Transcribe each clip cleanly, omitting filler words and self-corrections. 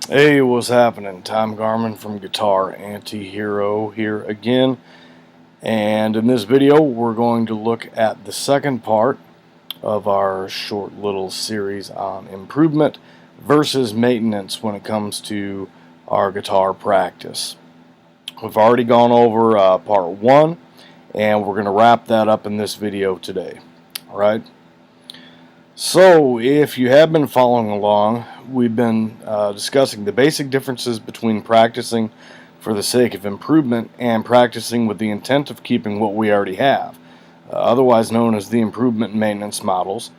Hey, what's happening? Tom Garman from Guitar Antihero here again. And in this video, we're going to look at the second part of our short little series on improvement versus maintenance when it comes to our guitar practice. We've already gone over part one, and we're going to wrap that up in this video today. All right? So, if you have been following along, we've been discussing the basic differences between practicing for the sake of improvement and practicing with the intent of keeping what we already have, otherwise known as the improvement and maintenance models,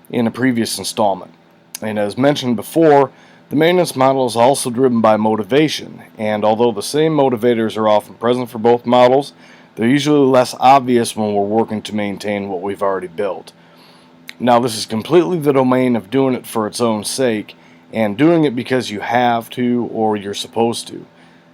in a previous installment. And as mentioned before, the maintenance model is also driven by motivation, and although the same motivators are often present for both models, they're usually less obvious when we're working to maintain what we've already built. Now, this is completely the domain of doing it for its own sake and doing it because you have to or you're supposed to.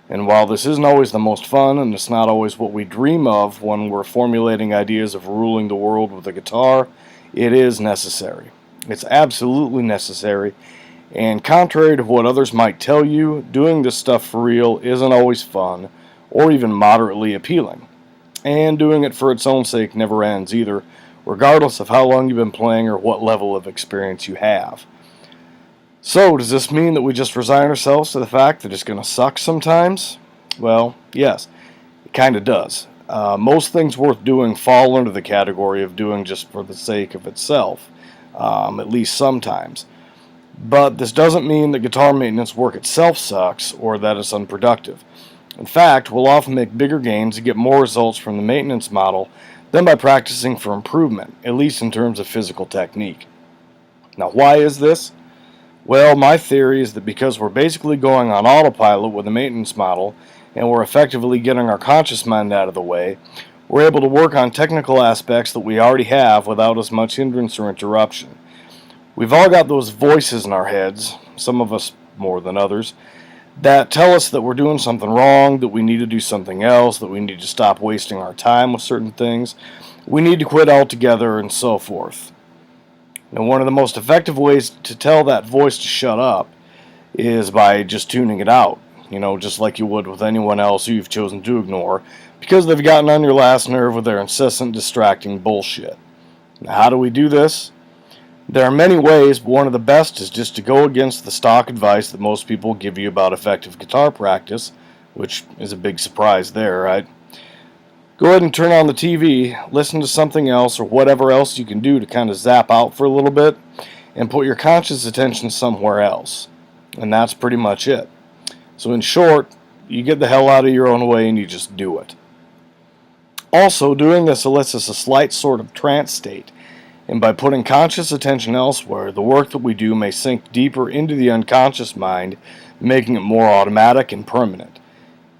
And while this isn't always the most fun and it's not always what we dream of when we're formulating ideas of ruling the world with a guitar, it is necessary. It's absolutely necessary. And contrary to what others might tell you, doing this stuff for real isn't always fun or even moderately appealing. And doing it for its own sake never ends either, regardless of how long you've been playing or what level of experience you have. So, does this mean that we just resign ourselves to the fact that it's going to suck sometimes? Well, yes, it kind of does. Most things worth doing fall under the category of doing just for the sake of itself, at least sometimes. But this doesn't mean that guitar maintenance work itself sucks or that it's unproductive. In fact, we'll often make bigger gains and get more results from the maintenance model than by practicing for improvement, at least in terms of physical technique. Now, why is this? Well, my theory is that because we're basically going on autopilot with the maintenance model, and we're effectively getting our conscious mind out of the way, we're able to work on technical aspects that we already have without as much hindrance or interruption. We've all got those voices in our heads, some of us more than others, that tell us that we're doing something wrong, that we need to do something else, that we need to stop wasting our time with certain things, we need to quit altogether, and so forth. And one of the most effective ways to tell that voice to shut up is by just tuning it out, just like you would with anyone else who you've chosen to ignore, because they've gotten on your last nerve with their incessant distracting bullshit. Now, how do we do this? There are many ways, but one of the best is just to go against the stock advice that most people give you about effective guitar practice, which is a big surprise there, right? Go ahead and turn on the TV, listen to something else or whatever else you can do to kind of zap out for a little bit, and put your conscious attention somewhere else. And that's pretty much it. So in short, you get the hell out of your own way and you just do it. Also, doing this elicits a slight sort of trance state. And by putting conscious attention elsewhere, the work that we do may sink deeper into the unconscious mind, making it more automatic and permanent.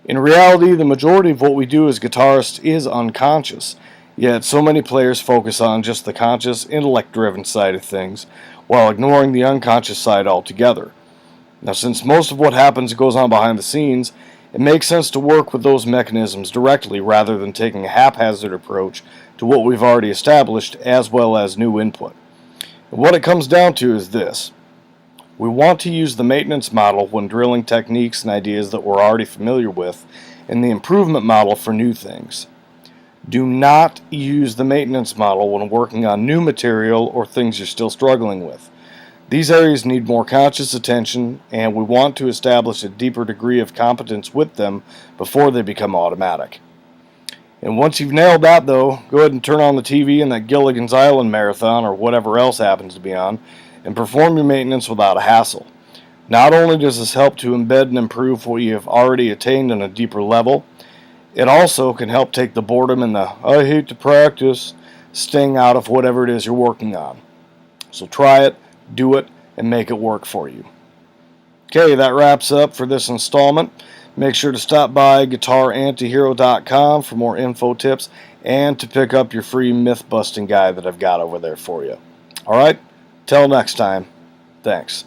In reality, the majority of what we do as guitarists is unconscious, yet so many players focus on just the conscious, intellect-driven side of things, while ignoring the unconscious side altogether. Now, since most of what happens goes on behind the scenes, it makes sense to work with those mechanisms directly rather than taking a haphazard approach to what we've already established as well as new input. And what it comes down to is this. We want to use the maintenance model when drilling techniques and ideas that we're already familiar with, and the improvement model for new things. Do not use the maintenance model when working on new material or things you're still struggling with. These areas need more conscious attention, and we want to establish a deeper degree of competence with them before they become automatic. And once you've nailed that, though, go ahead and turn on the TV in that Gilligan's Island marathon or whatever else happens to be on, and perform your maintenance without a hassle. Not only does this help to embed and improve what you have already attained on a deeper level, it also can help take the boredom and the "I hate to practice" sting out of whatever it is you're working on. So try it, do it, and make it work for you. Okay, that wraps up for this installment. Make sure to stop by guitarantihero.com for more info tips and to pick up your free myth-busting guide that I've got over there for you. Alright, till next time, thanks.